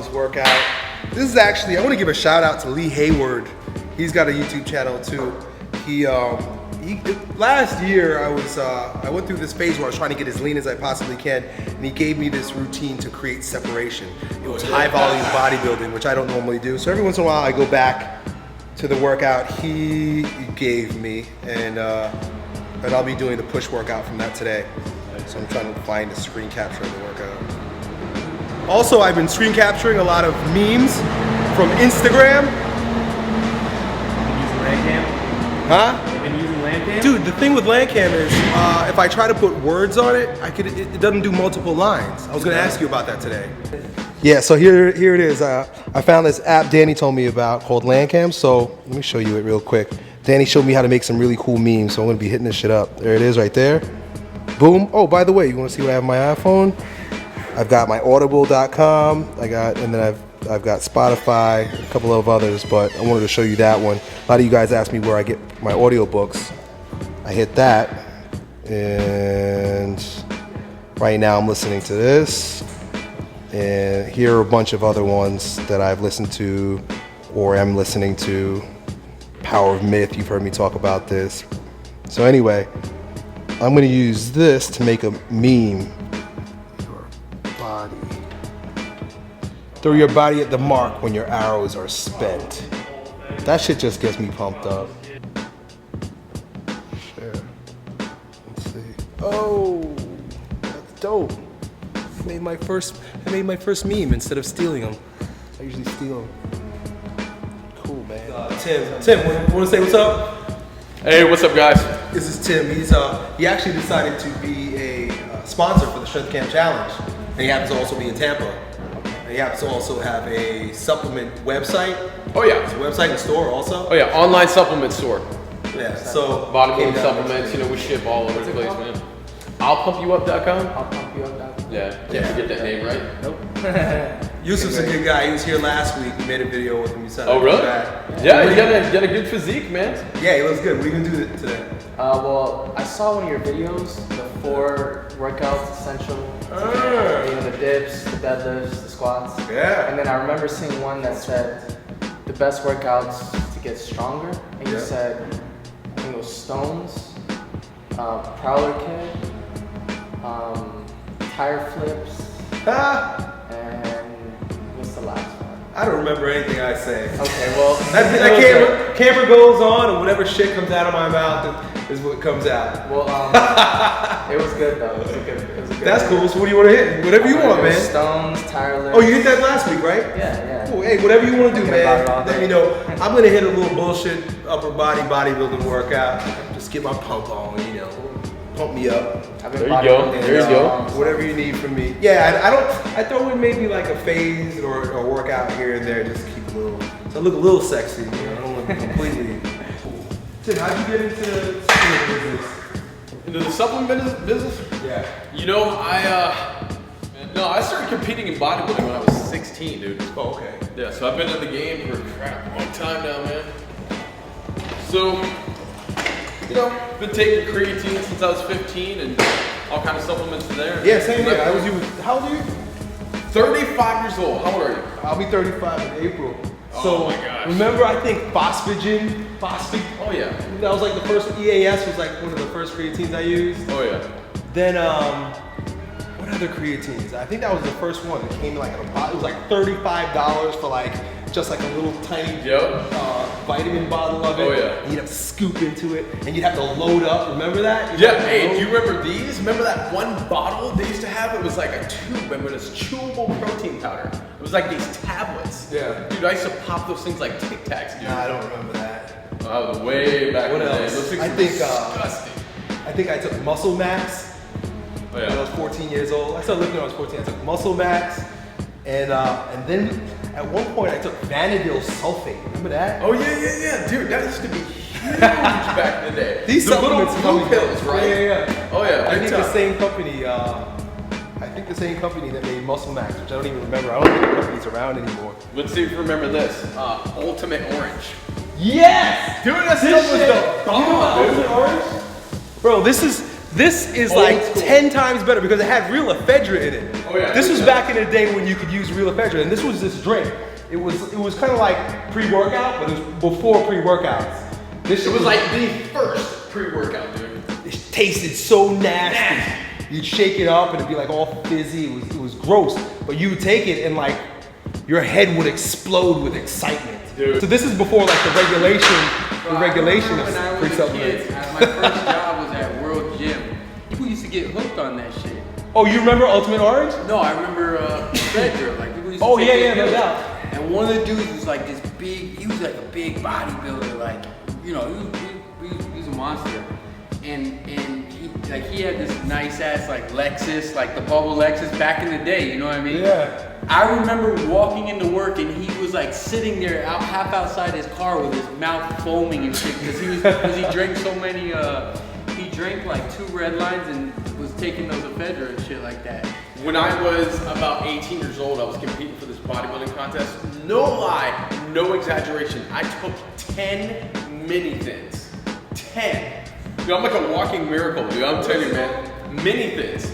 this workout. This is actually, I want to give a shout out to Lee Hayward. He's got a YouTube channel too. Last year I went through this phase where I was trying to get as lean as I possibly can, and he gave me this routine to create separation. It was high volume bodybuilding, which I don't normally do. So every once in a while I go back to the workout he gave me, and I'll be doing the push workout from that today. So I'm trying to find a screen capture of the workout. Also, I've been screen capturing a lot of memes from Instagram. Huh? Dude, the thing with LANCAM is, if I try to put words on it, it doesn't do multiple lines. I was gonna ask you about that today. Yeah, so here it is. I found this app Danny told me about called LANCAM, so let me show you it real quick. Danny showed me how to make some really cool memes, so I'm gonna be hitting this shit up. There it is right there. Boom. Oh, by the way, you wanna see what I have on my iPhone? I've got my audible.com, and then I've got Spotify, a couple of others, but I wanted to show you that one. A lot of you guys ask me where I get my audiobooks. I hit that, and right now I'm listening to this, and here are a bunch of other ones that I've listened to or am listening to. Power of Myth, you've heard me talk about this. So anyway, I'm gonna use this to make a meme. Throw your body at the mark when your arrows are spent. That shit just gets me pumped up. Share. Let's see. Oh, that's dope. I made my first meme instead of stealing them. I usually steal them. Cool, man. Tim, wanna say what's up? Hey, what's up, guys? This is Tim. He actually decided to be a sponsor for the Strength Camp Challenge, and he happens to also be in Tampa. He happens to also have a supplement website. Oh yeah. It's a website and store also. Oh yeah, online supplement store. Yeah, so. Bodybuilding supplements, you know, we ship all over the place, man. I'llpumpyouup.com? I'llpumpyouup.com. Yeah, can't forget that name, right? Nope. Yusuf's a good guy. He was here last week. We made a video with him. He said, oh really? Yeah, you got a good physique, man. Yeah, he looks good. What are you gonna do today? Well, I saw one of your videos, the 4 workouts essential. You know, the dips, the deadlifts, the squats. Yeah. And then I remember seeing one that said the best workouts to get stronger. And you said, I think it was stones, prowler kick, tire flips, and what's the last one? I don't remember anything I say. Okay, well. that camera goes on, and whatever shit comes out of my mouth is what comes out. Well, it was good though. It was a good That's video. cool. So what do you want to hit? Whatever you want, man. Stones, tire lifts. Oh, you hit that last week, right? Yeah. Cool. Hey, whatever you want to do, man. Let Let me know. I'm gonna hit a little bullshit upper body bodybuilding workout. Just get my pump on, you know. Pump me up. There you go. There you go. Whatever you need from me. Yeah, I throw in maybe like a phase or a workout here and there, just to keep a little, so I look a little sexy. You know, I don't look completely. Tim, how'd you get into the supplement business? Into the supplement business? Yeah. You know, I started competing in bodybuilding when I was 16, dude. Oh, okay. Yeah, so I've been in the game for a long time now, man. So, you know, been taking creatine since I was 15 and all kind of supplements in there. Yeah, same here. How old are you? 35 years old. How old are you? I'll be 35 in April. Oh So my gosh. remember, I think Phosphate. Oh yeah. That was like the first EAS was like one of the first creatines I used. Oh yeah. Then what other creatines? I think that was the first one that came in like in a bottle. It was like $35 for like just like a little tiny vitamin bottle of it. Oh yeah. And you'd have to scoop into it, and you'd have to load up. Remember that? Yeah. Hey, do you remember these? Remember that one bottle they used to have? It was like a tube, and it was chewable protein powder. It was like these tablets. Yeah. Dude, I used to pop those things like Tic Tacs, dude. Nah, I don't remember that. Oh, was way back in the day. Those things were disgusting. I think I took Muscle Max. Oh, yeah. When I was 14 years old. I started lifting when I was 14. I took Muscle Max, and then at one point I took Vanadil Sulfate. Remember that? Oh yeah, dude, that used to be huge back in the day. These the little supplements blue pills, right? Yeah. Oh yeah, I big think time. the same company. I think the same company that made Muscle Max, which I don't even remember. I don't think the company's around anymore. Let's see if you remember this. Ultimate Orange. Yes, Dude, that this stuff was shit. the bomb, dude. Ultimate Orange, bro. This is like school. 10 times better because it had real ephedra in it. Oh Oh yeah. This was back in the day when you could use real ephedrine, and this was this drink. It was kind of like pre-workout, but it was before pre-workouts. It was like the first pre-workout, dude. It tasted so nasty. You'd shake it up and it'd be like all fizzy. It was gross. But you would take it and like your head would explode with excitement. Dude. So this is before like the regulation of When I was a pre-supplements. kid, my first job was at World Gym. People used to get hooked on that shit. Oh, you remember Ultimate Orange? No, I remember Fedra. Like people used to Oh take yeah, their no pills. doubt. And one of the dudes was like this big. He was like a big bodybuilder. Like he was a monster. And he had this nice ass like Lexus, like the bubble Lexus back in the day. You know what I mean? Yeah. I remember walking into work and he was like sitting there half outside his car with his mouth foaming and shit because he drank so many. He drank like 2 red lines and was taking those ephedra and shit like that. When I was about 18 years old, I was competing for this bodybuilding contest. No lie, no exaggeration. I took 10 mini thins. 10. Dude, I'm like a walking miracle, dude. I'm telling you, man. Mini thins.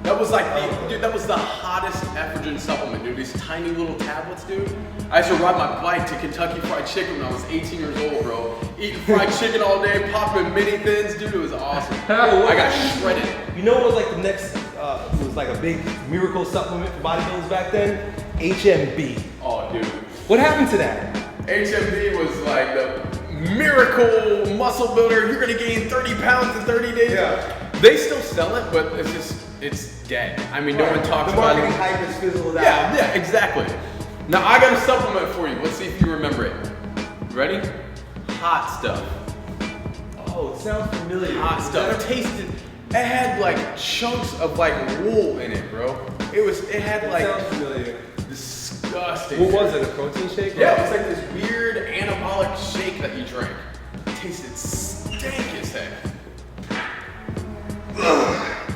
That was like that was the hottest estrogen supplement, dude. These tiny little tablets, dude. I used to ride my bike to Kentucky Fried Chicken when I was 18 years old, bro. Eating fried chicken all day, popping mini thins, dude. It was awesome. I got shredded. You know what was like the next? It was like a big miracle supplement for bodybuilders back then. HMB. Oh, dude. What happened to that? HMB was like the miracle muscle builder. You're gonna gain 30 pounds in 30 days. Yeah. They still sell it, but it's dead. I mean, no one talks the about marketing it. hype has fizzled out. Yeah, exactly. Now I got a supplement for you. Let's see if you remember it. Ready? Hot stuff. Oh, it sounds familiar. Hot stuff. It had like chunks of like wool in it, bro. It had like Sounds familiar. disgusting. What was it? A protein shake? Yeah, it was like this weird anabolic shake that you drank. It tasted stank as heck.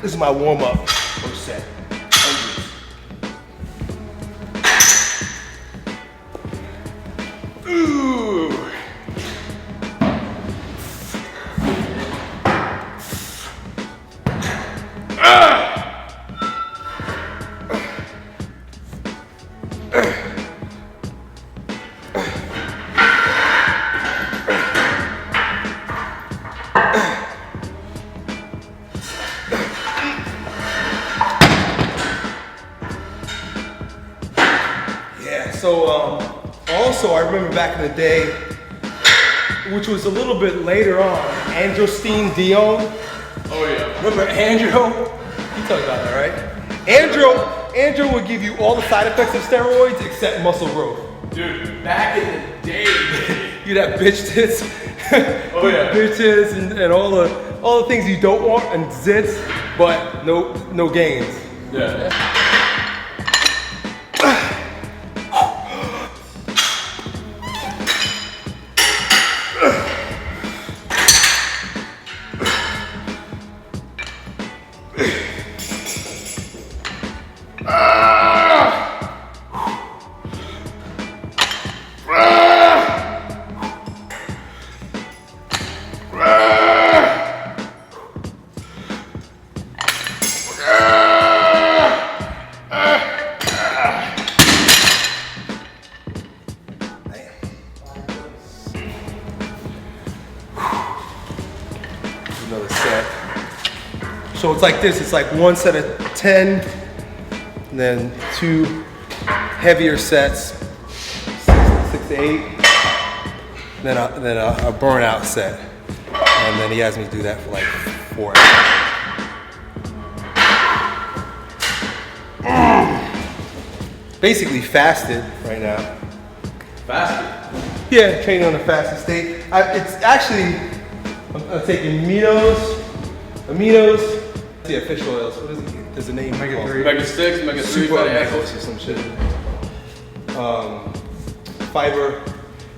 This is my warm up first set. Ooh. Yeah, so also I remember back in the day, which was a little bit later on, Androstenedione Dion. Oh yeah. Remember Andrew? You talked about that, right? Andrew would give you all the side effects of steroids except muscle growth. Dude, back in the day. You'd have bitch tits. Oh yeah. Bitch tits and all the things you don't want and zits, but no gains. Yeah. Another set. So it's like this, it's like one set of 10, and then 2 heavier sets, 6 to 8, then a burnout set. And then he has me do that for like 4 hours. Basically fasted right now. Fasted. Yeah, training on the fasted state. It's actually, I'm taking aminos, the official oils. What is it? There's a name. Omega 6, Omega 3 Super fatty omegas acids. or some shit. Fiber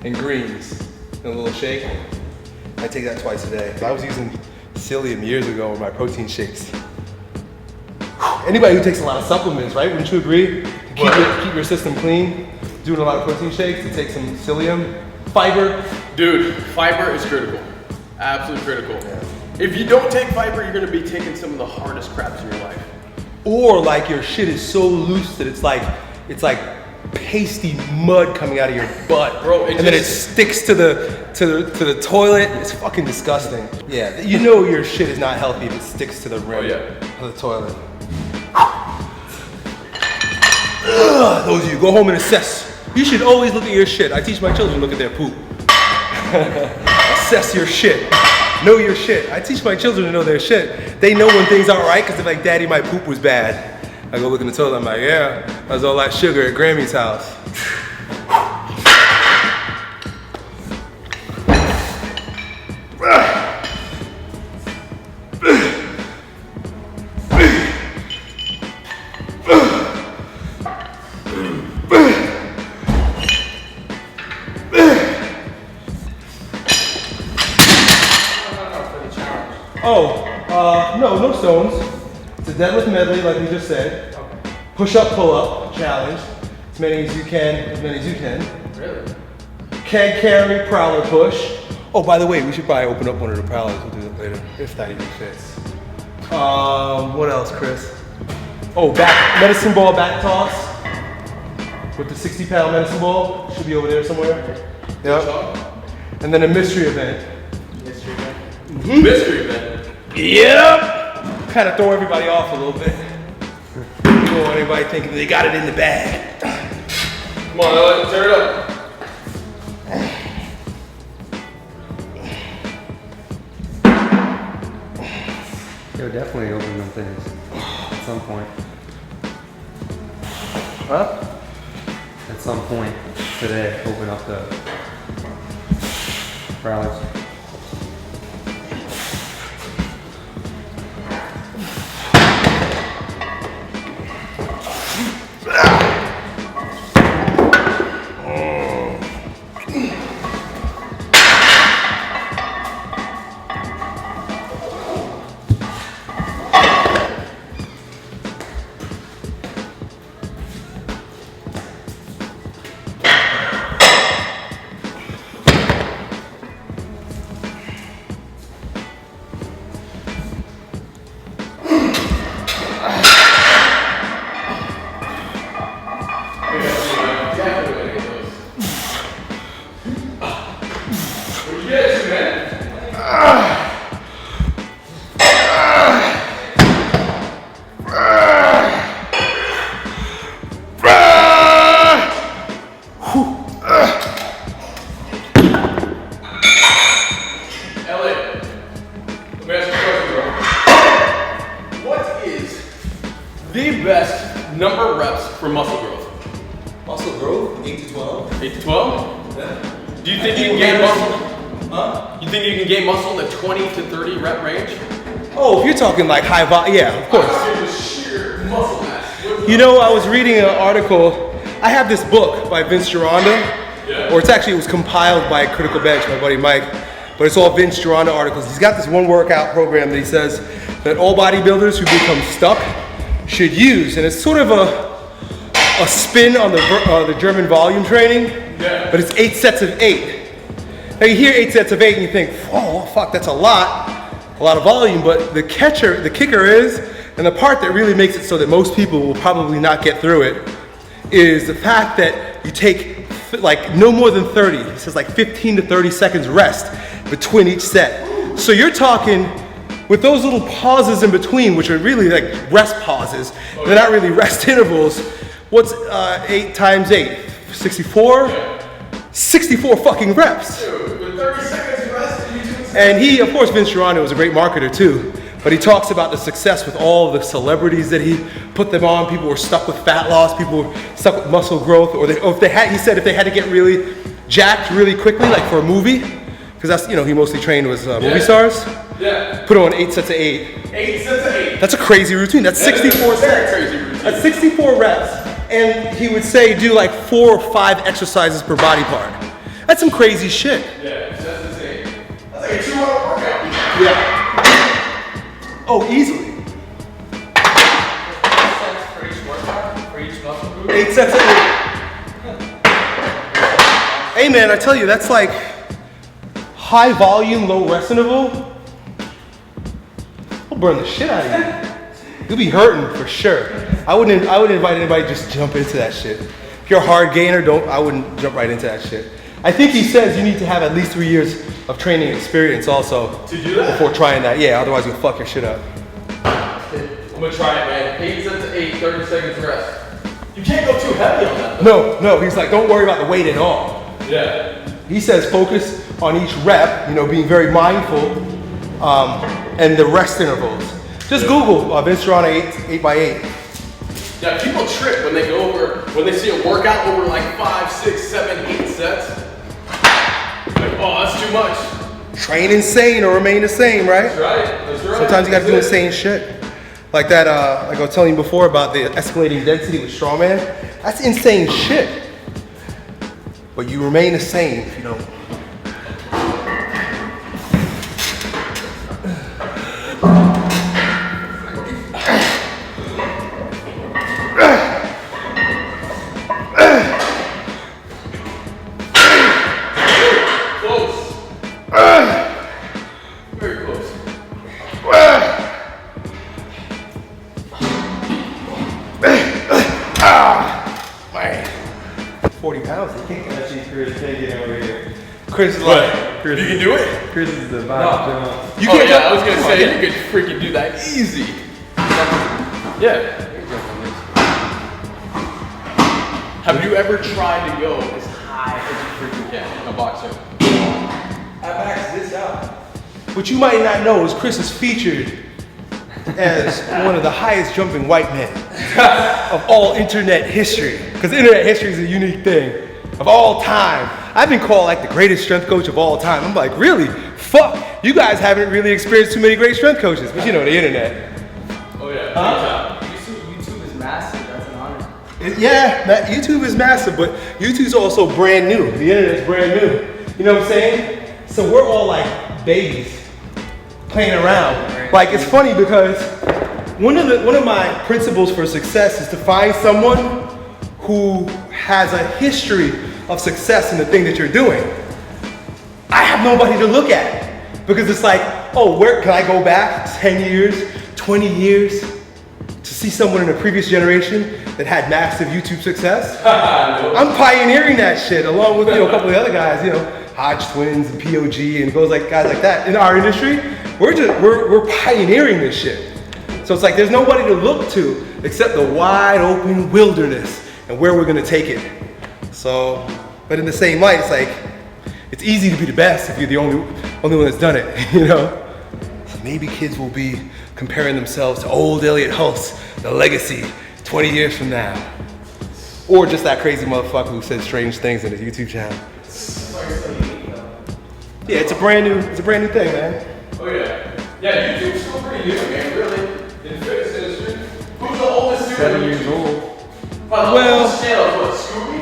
and greens in a little shake. I take that twice a day. I was using psyllium years ago in my protein shakes. Anybody who takes a lot of supplements, right? Wouldn't you agree? To keep your system clean, doing a lot of protein shakes, to take some psyllium, fiber. Dude, fiber is critical. Absolutely critical. Yeah. If you don't take fiber, you're gonna be taking some of the hardest craps in your life. or like your shit is so loose that it's like pasty mud coming out of your butt, Bro, and then it sticks to the toilet. It's fucking disgusting. Yeah, you know your shit is not healthy if it sticks to the rim of the toilet. Ugh, those of you, go home and assess. You should always look at your shit. I teach my children to look at their poop. Assess your shit. Know your shit. I teach my children to know their shit. They know when things aren't right because they're like, Daddy, my poop was bad. I go look in the toilet, I'm like, yeah, that was all that sugar at Grammy's house. No stones. It's a deadlift medley, like we just said. Okay. Push up, pull up, challenge. As many as you can, Really? Keg carry, prowler push. Oh, by the way, we should probably open up one of the prowlers. We'll do that later, if that even fits. What else, Chris? Oh, back medicine ball back toss with the 60-pound medicine ball. Should be over there somewhere. Yep. And then a mystery event. Mystery event? Mm-hmm. Mystery event. Yep. Kind of throw everybody off a little bit. You don't want anybody thinking they got it in the bag. Come on, let's tear it up. Yo, definitely open them things at some point. Huh? At some point today, open up the prowlers. The best number of reps for muscle growth? Muscle growth, 8 to 12. 8 to 12? Yeah. Do you think you can gain muscle? Huh? You think you can gain muscle in the 20 to 30 rep range? Oh, if you're talking like high volume, yeah, of course. Just sheer muscle mass. You know, I was reading an article. I have this book by Vince Gironda, or it was compiled by Critical Bench, my buddy Mike, but it's all Vince Gironda articles. He's got this one workout program that he says that all bodybuilders who become stuck should use, and it's sort of a spin on the German volume training, but it's 8 sets of 8. Now you hear 8 sets of 8 and you think, oh fuck, that's a lot of volume, but the kicker is, and the part that really makes it so that most people will probably not get through it, is the fact that you take like no more than 30, he says like 15 to 30 seconds rest between each set. So you're talking, with those little pauses in between, which are really like rest pauses, they're not really rest intervals. What's 8 times 8? 64? 64 fucking reps. Dude, with 30 seconds rest, and he, of course, Vince Gironda was a great marketer too, but he talks about the success with all the celebrities that he put them on. People were stuck with fat loss, people were stuck with muscle growth, or if they had to get really jacked really quickly, like for a movie, because that's, he mostly trained with movie stars. Yeah. Put on 8 sets of 8. 8 sets of 8. That's a crazy routine. That's 64 sets. Crazy routine. That's 64 reps. And he would say do like 4 or 5 exercises per body part. That's some crazy shit. Yeah, sets of 8. That's like a 2-hour workout. Yeah. Oh, easily. For each workout? For each muscle group? 8 sets of 8. Hey man, I tell you, that's like high volume, low rest interval. I'll burn the shit out of you. You'll be hurting for sure. I wouldn't invite anybody to just jump into that shit. If you're a hard gainer, I wouldn't jump right into that shit. I think he says you need to have at least 3 years of training experience also to do that before trying that. Yeah, otherwise you'll fuck your shit up. I'm gonna try it, man. 8 sets of 8, 30 seconds rest. You can't go too heavy on that though. No, he's like, don't worry about the weight at all. Yeah. He says focus on each rep, being very mindful, and the rest intervals. Just Google Vince Serrano 8x8. Yeah, people trip when they see a workout over like 5, 6, 7, 8 sets. Like, oh, that's too much. Train insane or remain the same, right? That's right. Sometimes you gotta do insane shit. Like that, like I was telling you before about the escalating density with strongman. That's insane shit. But you remain the same if you don't. Very close. 40 pounds. Let's see Chris taking over here. Chris is like, Chris, You can do it? Chris is the vibe jump. you Oh can't yeah, jump. I was gonna say you could freaking do that easy. Yeah. Have you ever tried to go as high as you freaking can in a boxer? I maxed this out. What you might not know is Chris is featured as one of the highest jumping white men of all internet history. Because internet history is a unique thing of all time. I've been called like the greatest strength coach of all time. I'm like, really? Fuck. You guys haven't really experienced too many great strength coaches, but the internet. Oh yeah. YouTube is massive. That's an honor. YouTube is massive, but YouTube's also brand new. The internet's brand new. You know what I'm saying? So we're all like babies playing around. Like it's funny because one of my principles for success is to find someone who has a history of success in the thing that you're doing. I have nobody to look at because it's like, oh, where can I go back 10 years, 20 years to see someone in a previous generation that had massive YouTube success? I'm pioneering that shit along with a couple of the other guys, Hodge Twins and POG and guys like that. In our industry, we're pioneering this shit. So it's like there's nobody to look to except the wide open wilderness and where we're gonna take it. So, but in the same light, it's like it's easy to be the best if you're the only one that's done it, So maybe kids will be comparing themselves to old Elliott Hulse, the legacy, 20 years from now. Or just that crazy motherfucker who says strange things in his YouTube channel. Yeah, it's a brand new thing, man. Oh yeah. Yeah, YouTube's still pretty new, man. Really. In the fitness industry. Who's the oldest student? 7 years old. Well, What, Scooby?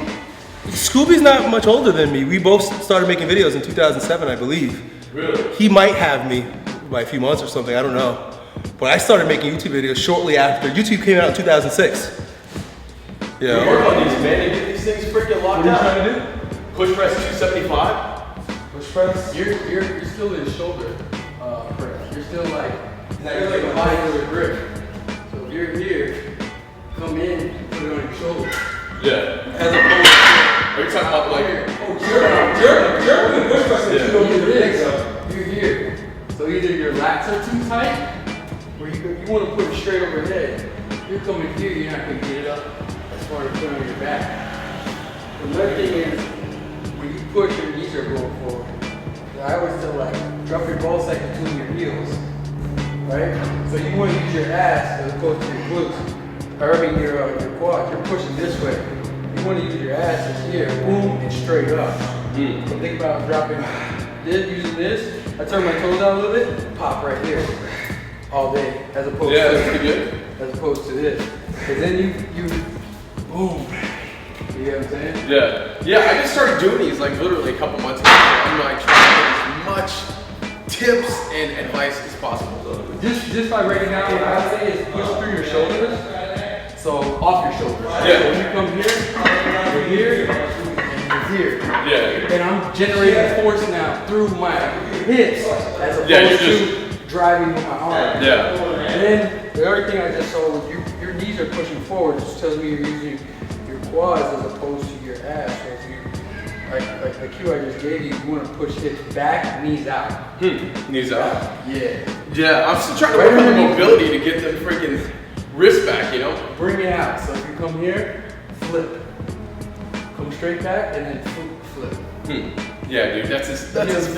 Scooby's not much older than me. We both started making videos in 2007, I believe. Really? He might have me by a few months or something, I don't know. But I started making YouTube videos shortly after. YouTube came out in 2006. You work on these, man, and get these things freaking locked What are out. you trying to do? Push press 275. Push press? You're still in shoulder press. You're still like a body grip. So if you're here, come in, put it on your shoulder. Yeah. As opposed Are you talking about like You're push press Yeah. you don't do the thing, so. to you're here. So either your lats are too tight, or you want to put it straight overhead. You're coming here, you're not going to get it up as far as putting it on your back. Another thing is, when you push, your knees are going forward. So I always tell drop your ball sack between your heels, right? So you want to use your ass as opposed to your glutes. Or I mean your quads. You're pushing this way. You want to use your ass as here, boom, and straight up. So think about dropping this, using this. I turn my toes out a little bit, pop right here, all day, as opposed Yeah, to that's pretty good. as opposed to this. Because then you boom. You know what I'm saying? Yeah. Yeah, I just started doing these like literally a couple months ago. So I'm like trying to get as much tips and advice as possible. Just by writing down what I would say is push through your shoulders. So off your shoulders. Yeah. So when you come here, you're here, and you're here. Yeah. And I'm generating force now through my hips as opposed Yeah, you're to driving with my arm. Yeah. And then the other thing I just saw was your knees are pushing forward. This tells me you're using your quads as opposed to your ass. So if you, like the cue I just gave you, you want to push hips back, knees out. Knees out. Yeah. Yeah, I'm still trying to work on the mobility to get the freaking wrist back, you know? Bring it out. So if you come here, flip. Come straight back and then flip. Yeah, dude, that's as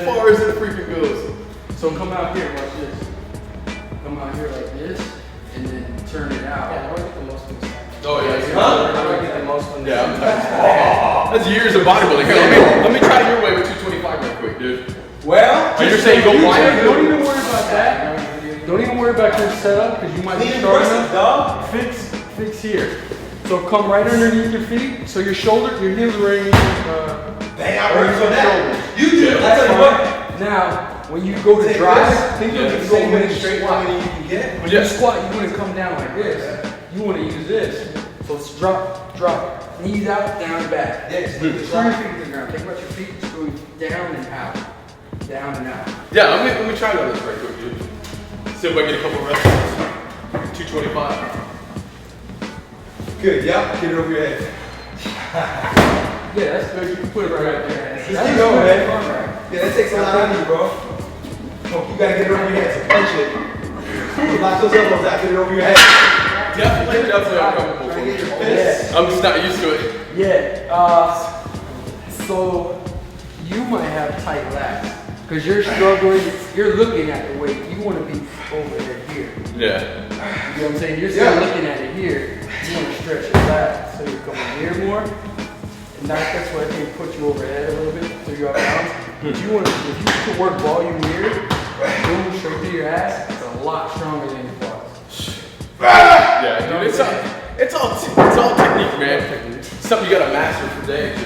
far as it freaking goes. So come out here, watch this. Come out here like this, and then turn it out. Yeah, I don't get the most from this. Oh, yeah. I don't get the most from this. Yeah, I'm that's years of bodybuilding. Here, let me try your way with 225 real quick, dude. Well, You're saying go wider? Don't even worry about that. Don't even worry about your setup, because you might be strong enough. Fix here. So come right underneath your feet, so your heels are right dang, I worked on that. You do. That's fine. Now, when you go to drive, think of it the same way straight line. you can get. When you squat, you want to come down like this. You want to use this. So it's drop, knees out, down, back. Yes. Screw your feet to the ground. Think about your feet, screw down and out. Down and out. Yeah, let me try that this right quick, dude. See if I get a couple reps. 225. Good, yeah. Get it over your head. Yeah, that's good. You can put it right there. Let's keep going, man. Yeah, that takes a lot out of you, bro. Oh, you gotta get it over your head, so punch it. Lock those elbows out, get it over your head. Definitely uncomfortable for me. I'm just not used to it. Yeah. So you might have tight lats because you're struggling. You're looking at the weight. You want to be over here. Yeah. You know what I'm saying? You're still looking at it here. You want to stretch your lats so you're coming here more. And that's what I think put you overhead a little bit so you're out of bounds. But you want to, if you can work volume here, boom, straight through your ass, it's a lot stronger than your quads. Yeah, dude, it's all technique, man. Something you gotta master for days.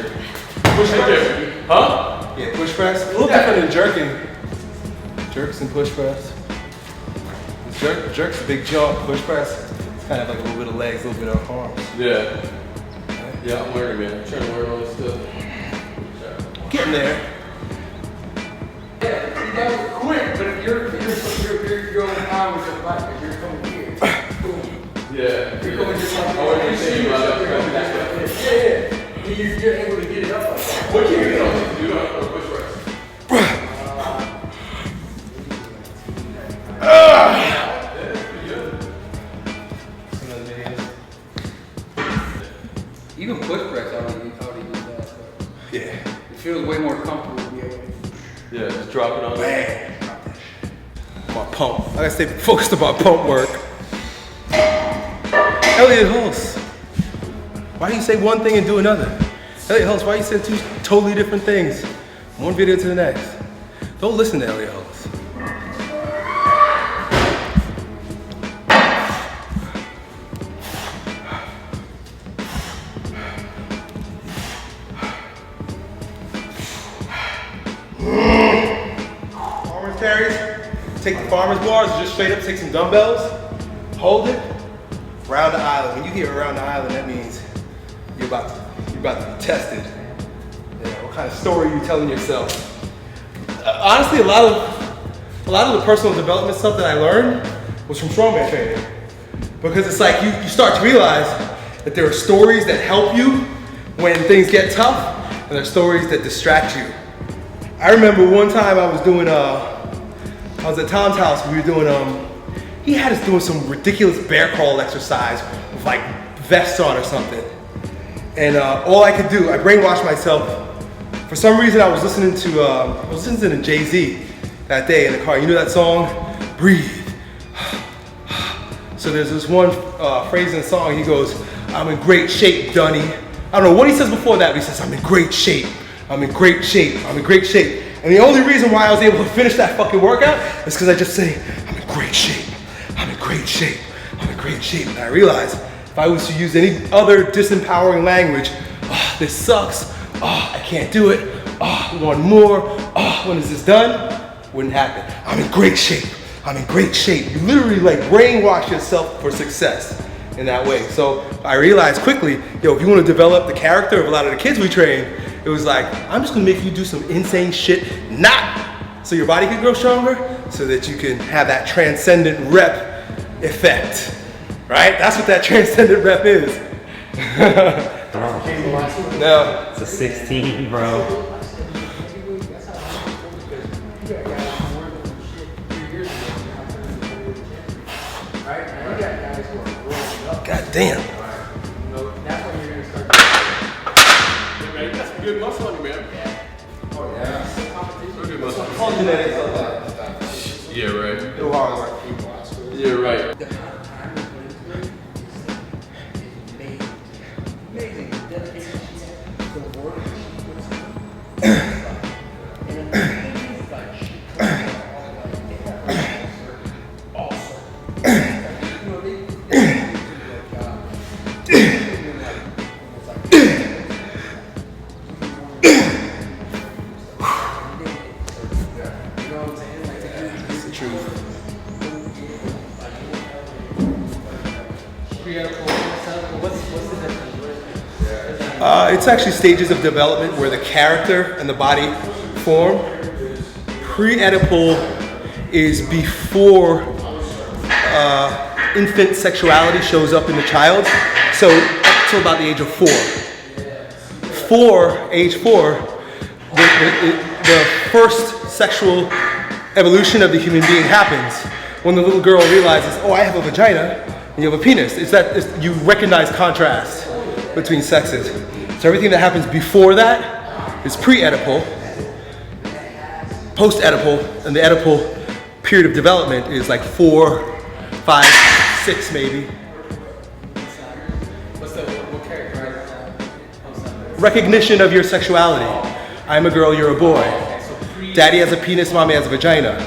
Push press. Huh? Yeah, push press. A little different than jerking. Jerks and push press. Jerk's a big jump. Push press, it's kind of like a little bit of legs, a little bit of arms. Yeah. Yeah, I'm learning, man. I'm trying to learn all this stuff. Getting there. Yeah, you gotta quit, but if you're going down with your back, if you're coming here, boom. Yeah. You're going just like I want to see about this. Yeah. You're able to get it up like that. What can you get on to do on push press? Even push press, I don't use that. Yeah. It feels way more comfortable to be able to. Yeah, just drop it on there. My pump. I gotta stay focused on my pump work. Elliott Hulse. Why do you say one thing and do another? Elliott Hulse, why you say two totally different things? One video to the next. Don't listen to Elliott Hulse. Farmer's carries. Take the farmer's bars, just straight up take some dumbbells, hold it, round the island. When you hear around the island, that means you're about to be tested. Yeah, what kind of story are you telling yourself? Honestly, a lot of the personal development stuff that I learned was from strongman training. Because it's like you start to realize that there are stories that help you when things get tough, and there are stories that distract you. I remember one time I was at Tom's house, we were doing, he had us doing some ridiculous bear crawl exercise with like vests on or something. And all I could do, I brainwashed myself. For some reason I was listening to Jay-Z that day in the car. You know that song? Breathe. So there's this one phrase in the song, he goes, I'm in great shape, Dunny. I don't know what he says before that, but he says, I'm in great shape. I'm in great shape. I'm in great shape. And the only reason why I was able to finish that fucking workout is because I just say, I'm in great shape. I'm in great shape. I'm in great shape. And I realized if I was to use any other disempowering language, oh, this sucks. Oh, I can't do it. Oh, I want more. Oh, when is this done? Wouldn't happen. I'm in great shape. I'm in great shape. You literally like brainwash yourself for success in that way. So I realized quickly, if you want to develop the character of a lot of the kids we train, it was like, I'm just gonna make you do some insane shit, not so your body can grow stronger, so that you can have that transcendent rep effect, right? That's what that transcendent rep is. No. It's a 16, bro. God damn. Man, you got some good muscle on you, man. Oh, yeah. Some good muscle. Yeah, right. Yeah, right. It's actually stages of development where the character and the body form. Pre-Oedipal is before infant sexuality shows up in the child, so up till about the age of 4. Age 4, the first sexual evolution of the human being happens when the little girl realizes, oh, I have a vagina and you have a penis. You recognize contrast between sexes. So everything that happens before that is pre-Oedipal. Post-Oedipal, and the Oedipal period of development is like 4, 5, 6 maybe. What characterizes that? Recognition of your sexuality. I'm a girl, you're a boy. Daddy has a penis, mommy has a vagina.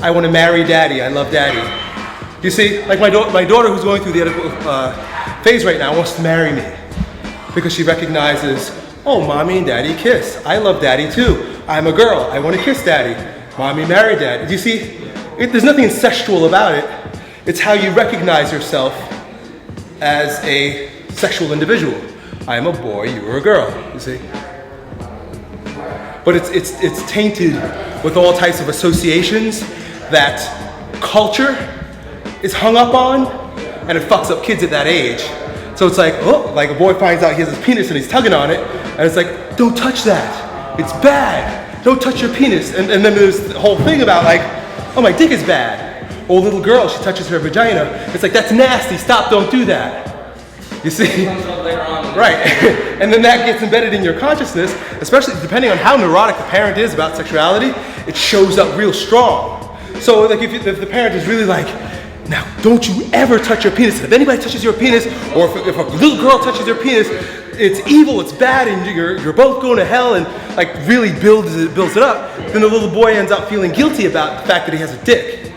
I want to marry daddy, I love daddy. You see, like my daughter who's going through the Oedipal phase right now wants to marry me because she recognizes, oh, mommy and daddy kiss. I love daddy too. I'm a girl, I want to kiss daddy. Mommy married daddy. Do you see? There's nothing sexual about it. It's how you recognize yourself as a sexual individual. I'm a boy, you are a girl, you see? But it's tainted with all types of associations that culture is hung up on, and it fucks up kids at that age. So it's like, oh, like a boy finds out he has his penis and he's tugging on it, and it's like, don't touch that. It's bad. Don't touch your penis. And then there's the whole thing about like, oh, my dick is bad. Or a little girl, she touches her vagina. It's like, that's nasty. Stop, don't do that. You see? Right. And then that gets embedded in your consciousness, especially depending on how neurotic the parent is about sexuality, it shows up real strong. So like if the parent is really like, now don't you ever touch your penis. If anybody touches your penis, or if a little girl touches your penis, it's evil, it's bad, and you're both going to hell, and like really builds it up, then the little boy ends up feeling guilty about the fact that he has a dick.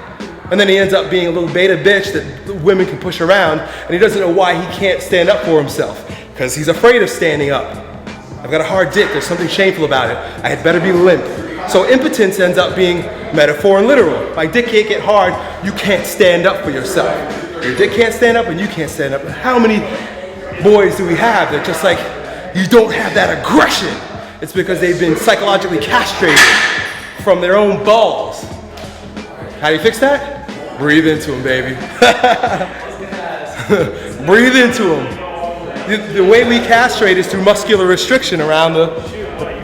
And then he ends up being a little beta bitch that women can push around, and he doesn't know why he can't stand up for himself, because he's afraid of standing up. I've got a hard dick, there's something shameful about it. I had better be limp. So impotence ends up being metaphor and literal. My dick can't get hard, you can't stand up for yourself. Your dick can't stand up and you can't stand up. How many boys do we have that just like, you don't have that aggression? It's because they've been psychologically castrated from their own balls. How do you fix that? Breathe into them, baby. Breathe into them. The way we castrate is through muscular restriction around the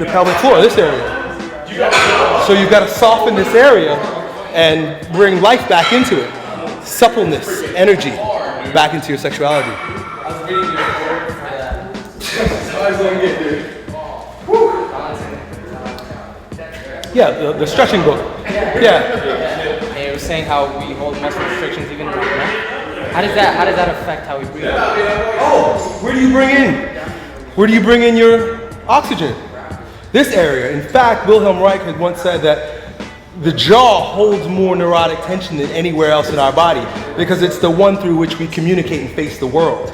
pelvic floor, this area. So you've got to soften this area and bring life back into it. Suppleness, energy, back into your sexuality. I was reading your book for that. Yeah, the stretching book. Yeah. And it was saying how we hold muscle restrictions even in our neck. How does that affect how we breathe? Oh, where do you bring in your oxygen? This area. In fact, Wilhelm Reich had once said that the jaw holds more neurotic tension than anywhere else in our body because it's the one through which we communicate and face the world.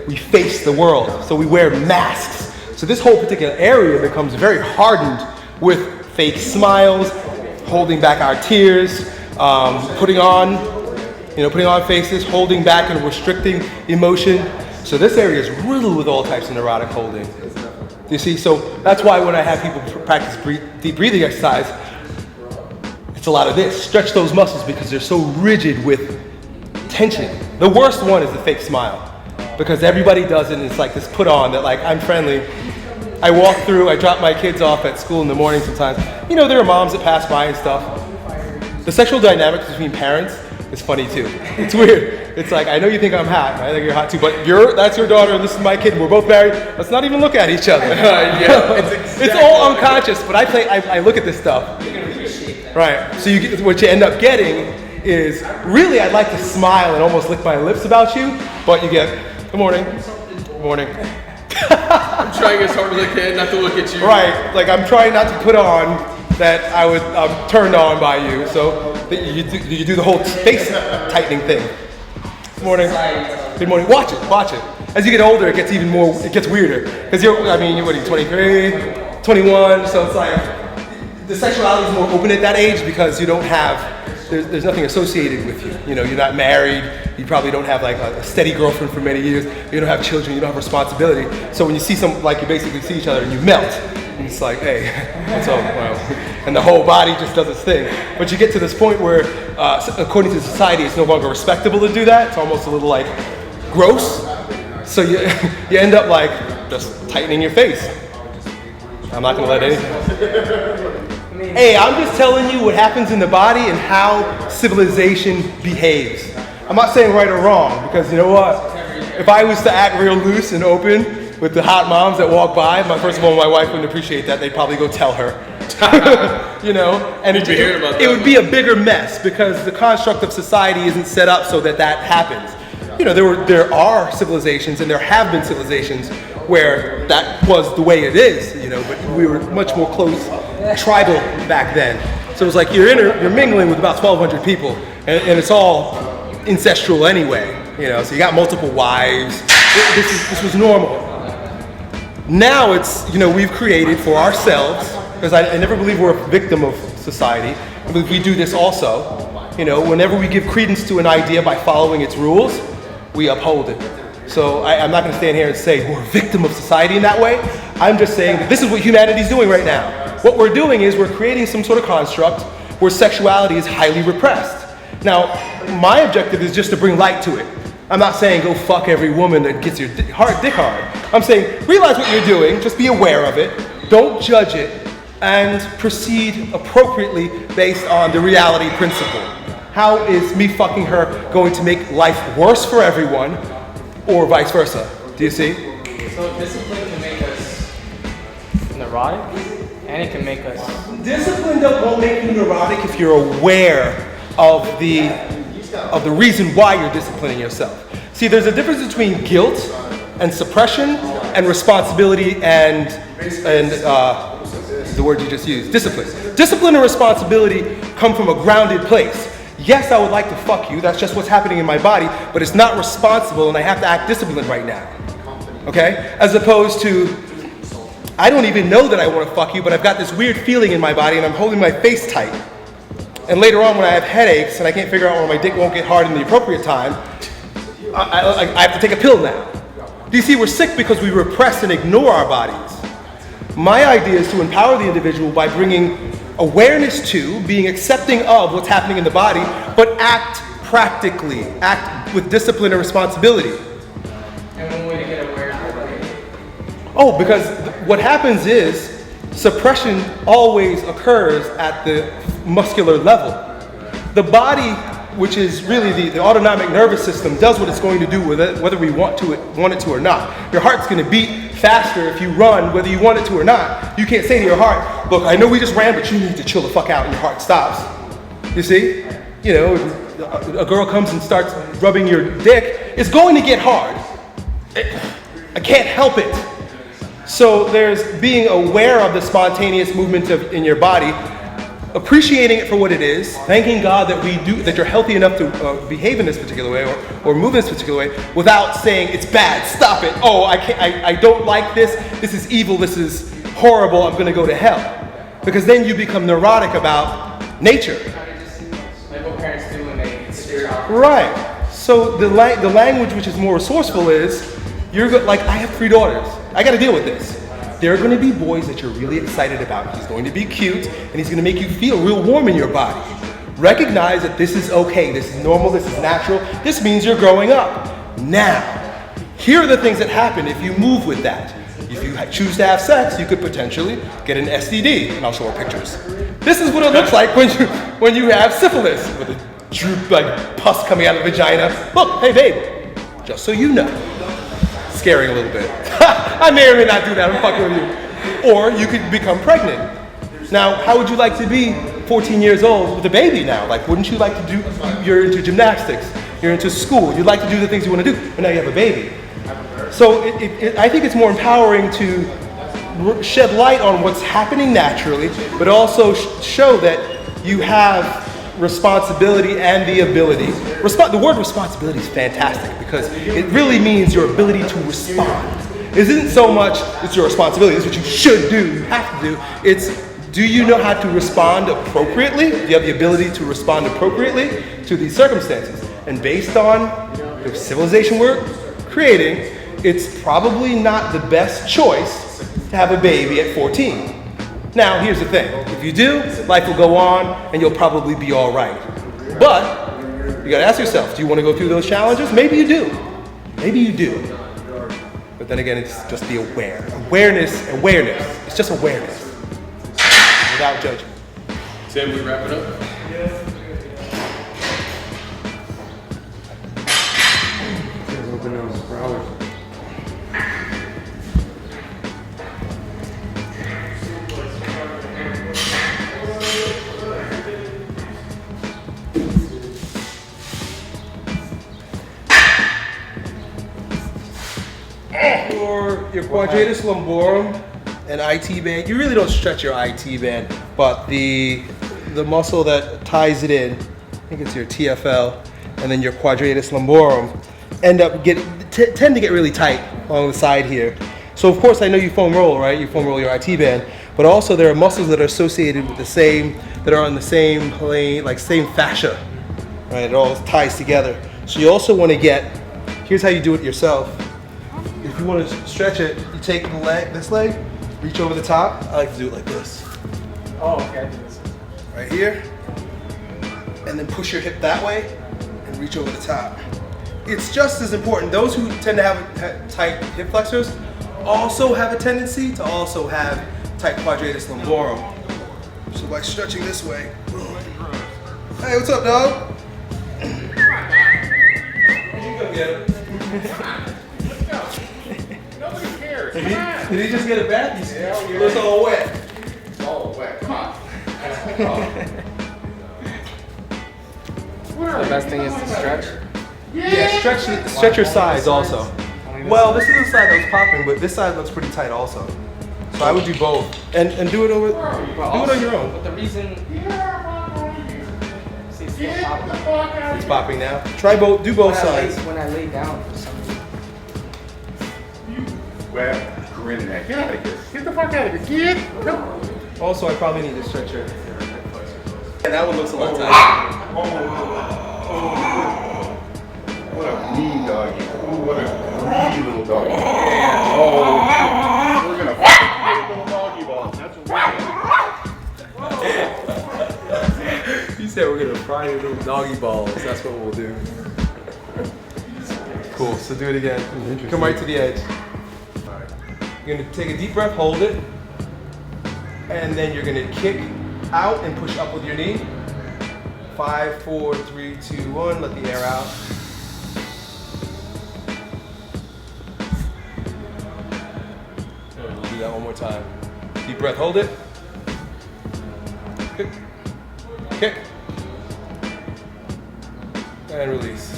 We face the world, so we wear masks. So this whole particular area becomes very hardened with fake smiles, holding back our tears, putting on faces, holding back and restricting emotion. So this area is riddled with all types of neurotic holding. You see, so that's why when I have people practice deep breathing exercise, it's a lot of this. Stretch those muscles because they're so rigid with tension. The worst one is the fake smile, because everybody does it and it's like this put on that like, I'm friendly. I walk through, I drop my kids off at school in the morning sometimes. You know, there are moms that pass by and stuff. The sexual dynamics between parents is funny too. It's weird. It's like, I know you think I'm hot, I think you're hot too, but that's your daughter and this is my kid and we're both married. Let's not even look at each other. It's all unconscious, but I look at this stuff. Right, so what you end up getting is, really I'd like to smile and almost lick my lips about you, but you get, good morning, good morning. I'm trying as hard as I can not to look at you. Right, like I'm trying not to put on that I'm turned on by you, so you do the whole face tightening thing. Good morning, good morning, watch it. As you get older, it gets weirder, because what are you, 23, 21, so it's like, the sexuality is more open at that age because you don't have, there's nothing associated with you. You know, you're not married, you probably don't have like a steady girlfriend for many years, you don't have children, you don't have responsibility. So when you see you basically see each other and you melt. And it's like, hey, what's up? Wow. And the whole body just does its thing. But you get to this point where, according to society, it's no longer respectable to do that. It's almost a little like gross. So you end up like just tightening your face. I'm not gonna let anything. Hey, I'm just telling you what happens in the body and how civilization behaves. I'm not saying right or wrong, because you know what? If I was to act real loose and open with the hot moms that walk by, first of all, my wife wouldn't appreciate that. They'd probably go tell her. You know? And it would be a bigger mess, because the construct of society isn't set up so that happens. You know, there are civilizations, and there have been civilizations where that was the way it is, you know, but we were much more close, tribal back then. So it was like you're mingling with about 1,200 people, and it's all ancestral anyway, you know, so you got multiple wives. This was normal. Now it's, you know, we've created for ourselves, because I never believe we're a victim of society. I believe we do this also. You know, whenever we give credence to an idea by following its rules, we uphold it. So I'm not going to stand here and say we're a victim of society in that way. I'm just saying that this is what humanity's doing right now. What we're doing is we're creating some sort of construct where sexuality is highly repressed. Now, my objective is just to bring light to it. I'm not saying go fuck every woman that gets your dick hard. I'm saying realize what you're doing, just be aware of it, don't judge it, and proceed appropriately based on the reality principle. How is me fucking her going to make life worse for everyone, or vice versa? Do you see? So discipline can make us neurotic, and it can make us... Discipline won't make you neurotic if you're aware of the reason why you're disciplining yourself. See, there's a difference between guilt and suppression and responsibility and the word you just used, discipline. Discipline and responsibility come from a grounded place. Yes, I would like to fuck you, that's just what's happening in my body, but it's not responsible and I have to act disciplined right now. Okay? As opposed to, I don't even know that I want to fuck you, but I've got this weird feeling in my body and I'm holding my face tight. And later on when I have headaches and I can't figure out when my dick won't get hard in the appropriate time, I have to take a pill now. Do you see, we're sick because we repress and ignore our bodies. My idea is to empower the individual by bringing awareness to, being accepting of what's happening in the body, but act practically, act with discipline and responsibility. And one way to get awareness. Oh, because what happens is suppression always occurs at the muscular level. The body, which is really the autonomic nervous system, does what it's going to do with it, whether we want it to or not. Your heart's going to beat faster if you run, whether you want it to or not. You can't say to your heart, look, I know we just ran, but you need to chill the fuck out, and your heart stops. You see? You know, a girl comes and starts rubbing your dick, it's going to get hard. I can't help it. So there's being aware of the spontaneous movement in your body, appreciating it for what it is, thanking God that you're healthy enough to behave in this particular way or move in this particular way without saying it's bad, stop it, oh, I don't like this, this is evil, this is horrible, I'm gonna go to hell. Because then you become neurotic about nature. Like what parents do when they steer out. Right. So the language which is more resourceful is, like, I have 3 daughters, I gotta deal with this. There are going to be boys that you're really excited about. He's going to be cute, and he's going to make you feel real warm in your body. Recognize that this is okay, this is normal, this is natural, this means you're growing up. Now, here are the things that happen if you move with that. If you choose to have sex, you could potentially get an STD, and I'll show her pictures. This is what it looks like when you have syphilis, with a droop, like pus coming out of the vagina. Look, hey babe, just so you know. Scaring a little bit. I may or may not do that, I'm fucking with you. Or you could become pregnant. Now, how would you like to be 14 years old with a baby now? Like, wouldn't you like to do, you're into gymnastics, you're into school, you'd like to do the things you want to do, but now you have a baby. So I think it's more empowering to shed light on what's happening naturally, but also show that you have responsibility and the ability. The word responsibility is fantastic because it really means your ability to respond. It isn't so much it's your responsibility, it's what you should do, you have to do. It's, do you know how to respond appropriately? Do you have the ability to respond appropriately to these circumstances? And based on the civilization we're creating, it's probably not the best choice to have a baby at 14. Now, here's the thing. If you do, life will go on and you'll probably be all right. But you gotta ask yourself, do you want to go through those challenges? Maybe you do. Maybe you do. But then again, it's just the awareness. It's just awareness. Without judgment. Tim, we wrap it up? Open those for hours. For your quadratus lumborum and IT band, you really don't stretch your IT band, but the muscle that ties it in, I think it's your TFL, and then your quadratus lumborum, tend to get really tight along the side here. So of course I know you foam roll, right? You foam roll your IT band, but also there are muscles that are associated with the same, that are on the same plane, like same fascia, right? It all ties together. So you also want to get, here's how you do it yourself. If you want to stretch it, you take the leg, this leg, reach over the top. I like to do it like this. Oh, okay, I do this. Right here. And then push your hip that way and reach over the top. It's just as important. Those who tend to have tight hip flexors also have a tendency to also have tight quadratus lumborum. So by stretching this way. Hey, what's up, dog? You go get it. Nobody cares. Did he just get it back? It's all wet. It's all wet. Come on. The best thing is to stretch. Yeah, stretch your sides also. Well, this is the side that was popping, but this side looks pretty tight also. So I would do both and do it over. Do it on your own. But the reason, see, it's still popping. It's popping now. Try both. Do both sides. When I lay down for some reason. Well, grinning at. Get out of here. Get the fuck out of here. Get. Come on. Also, I probably need to stretch your. And that one looks a lot tighter. What a mean doggy. What a greedy little doggy. Yeah. Oh. We're gonna fucking play little doggy balls. That's what we're He said we're gonna fry your little doggy balls. That's what we'll do. Cool. So do it again. Come right to the edge. You're gonna take a deep breath, hold it, and then you're gonna kick out and push up with your knee. 5, 4, 3, 2, 1. Let the air out. We'll do that one more time. Deep breath, hold it. Kick. Kick. And release.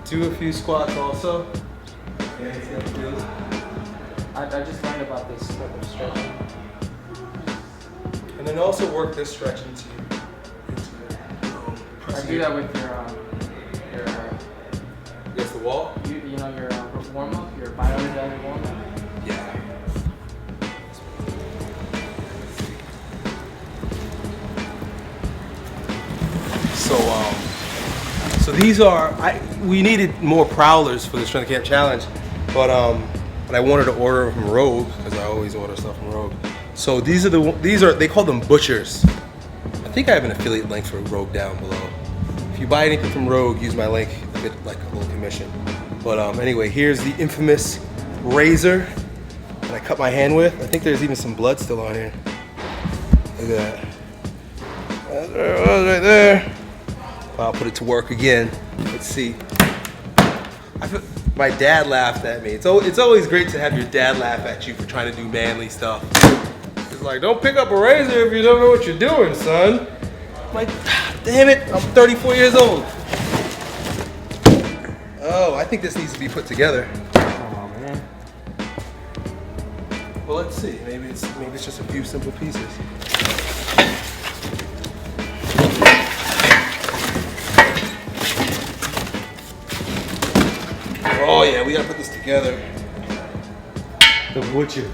Do a few squats also. I just learned about this type of stretching. And then also work this stretch into I do that with your against the wall. you know your warm up, your bioenergetic warm up. Yeah. So these are we needed more prowlers for the Strength Camp Challenge, but but I wanted to order from Rogue because I always order stuff from Rogue. So these are they call them butchers. I think I have an affiliate link for Rogue down below. If you buy anything from Rogue, use my link. I get like a little commission. But anyway, here's the infamous razor that I cut my hand with. I think there's even some blood still on here. Look at that. There it was right there. I'll put it to work again. Let's see. My dad laughed at me. It's always great to have your dad laugh at you for trying to do manly stuff. It's like, don't pick up a razor if you don't know what you're doing, son. I'm like, damn it, I'm 34 years old. Oh, I think this needs to be put together. Oh man. Well, let's see. Maybe it's just a few simple pieces. Oh yeah, we gotta put this together. The butcher.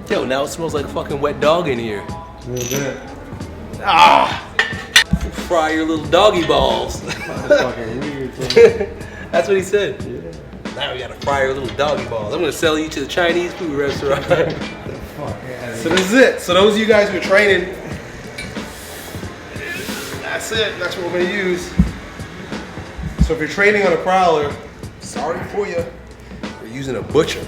Yo, now it smells like fucking wet dog in here. A little bit. Ah! Fry your little doggy balls. That's fucking weird, bro. That's what he said. Yeah. Now we gotta fry your little doggy balls. I'm gonna sell you to the Chinese food restaurant. Fuck yeah. So this is it. So those of you guys who are training, that's it. That's what we're gonna use. So if you're training on a prowler, sorry for you. We're using a butcher.